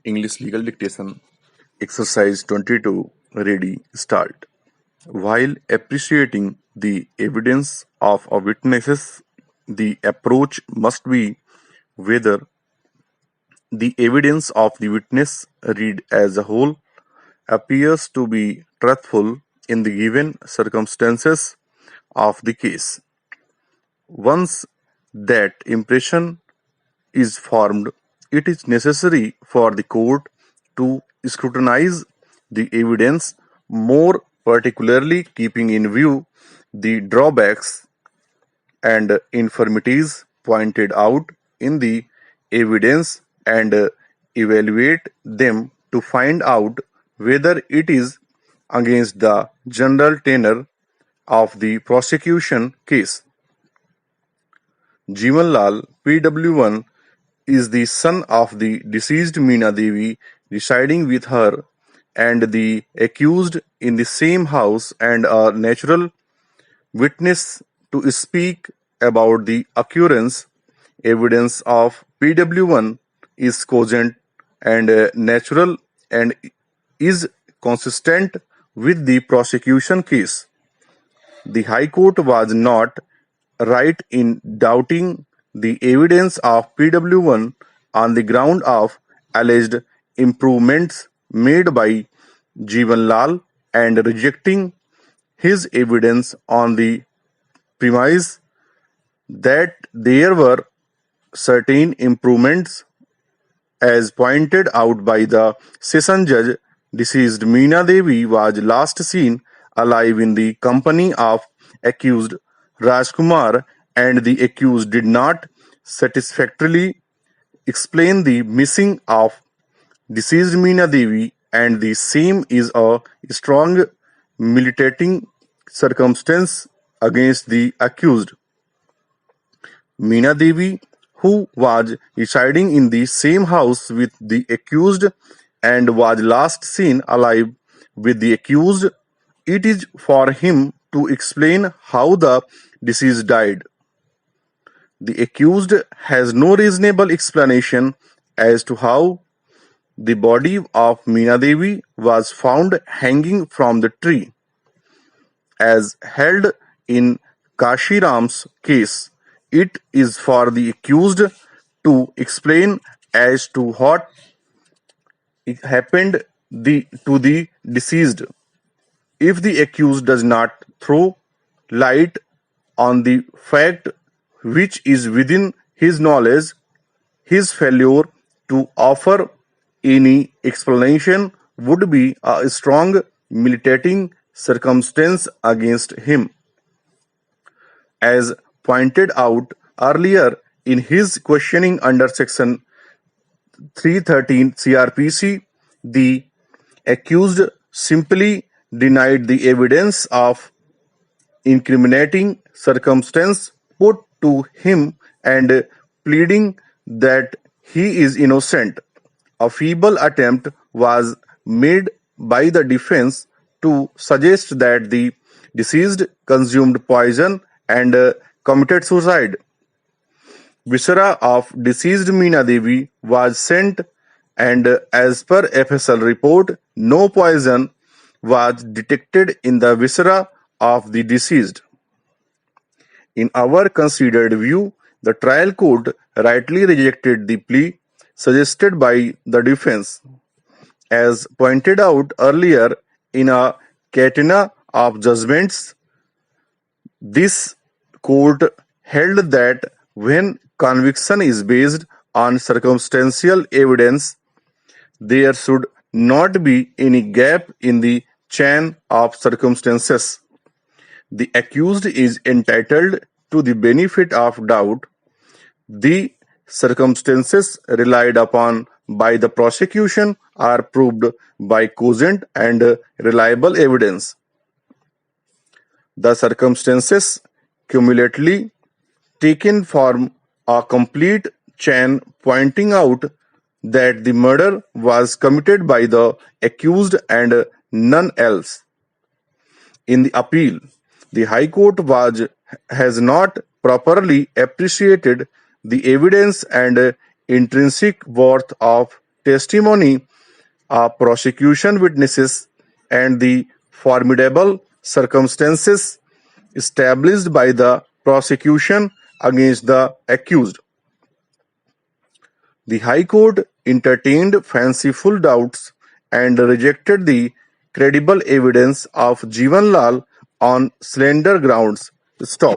English Legal Dictation, Exercise 22, Ready, Start. While appreciating the evidence of a witnesses, the approach must be whether the evidence of the witness read as a whole appears to be truthful in the given circumstances of the case. Once that impression is formed, it is necessary for the court to scrutinize the evidence more particularly, keeping in view the drawbacks and infirmities pointed out in the evidence and evaluate them to find out whether it is against the general tenor of the prosecution case. Jivanlal Pw1 is the son of the deceased Meena Devi residing with her and the accused in the same house and a natural witness to speak about the occurrence. Evidence of Pw1 is cogent and natural and is consistent with the prosecution case. The High Court was not right in doubting the evidence of Pw1 on the ground of alleged improvements made by Jivanlal and rejecting his evidence on the premise that there were certain improvements as pointed out by the session judge. Deceased Meena Devi was last seen alive in the company of accused Rajkumar, and the accused did not satisfactorily explain the missing of deceased Meena Devi, and the same is a strong militating circumstance against the accused. Meena Devi, who was residing in the same house with the accused and was last seen alive with the accused, it is for him to explain how the deceased died. The accused has no reasonable explanation as to how the body of Meena Devi was found hanging from the tree. As held in Kashiram's case, it is for the accused to explain as to what happened to the deceased. If the accused does not throw light on the fact which is within his knowledge, his failure to offer any explanation would be a strong militating circumstance against him. As pointed out earlier in his questioning under Section 313 CRPC, the accused simply denied the evidence of incriminating circumstance put to him and pleading that he is innocent. A feeble attempt was made by the defense to suggest that the deceased consumed poison and committed suicide. Viscera of deceased Meena Devi was sent, and as per FSL report, no poison was detected in the viscera of the deceased. In our considered view, the trial court rightly rejected the plea suggested by the defense. As pointed out earlier in a catena of judgments, this court held that when conviction is based on circumstantial evidence, there should not be any gap in the chain of circumstances. The accused is entitled to the benefit of doubt. The circumstances relied upon by the prosecution are proved by cogent and reliable evidence. The circumstances cumulatively taken form a complete chain pointing out that the murder was committed by the accused and none else. In the appeal, the High Court has not properly appreciated the evidence and intrinsic worth of testimony of prosecution witnesses and the formidable circumstances established by the prosecution against the accused. The High Court entertained fanciful doubts and rejected the credible evidence of Jivan Lal on slender grounds. Stop.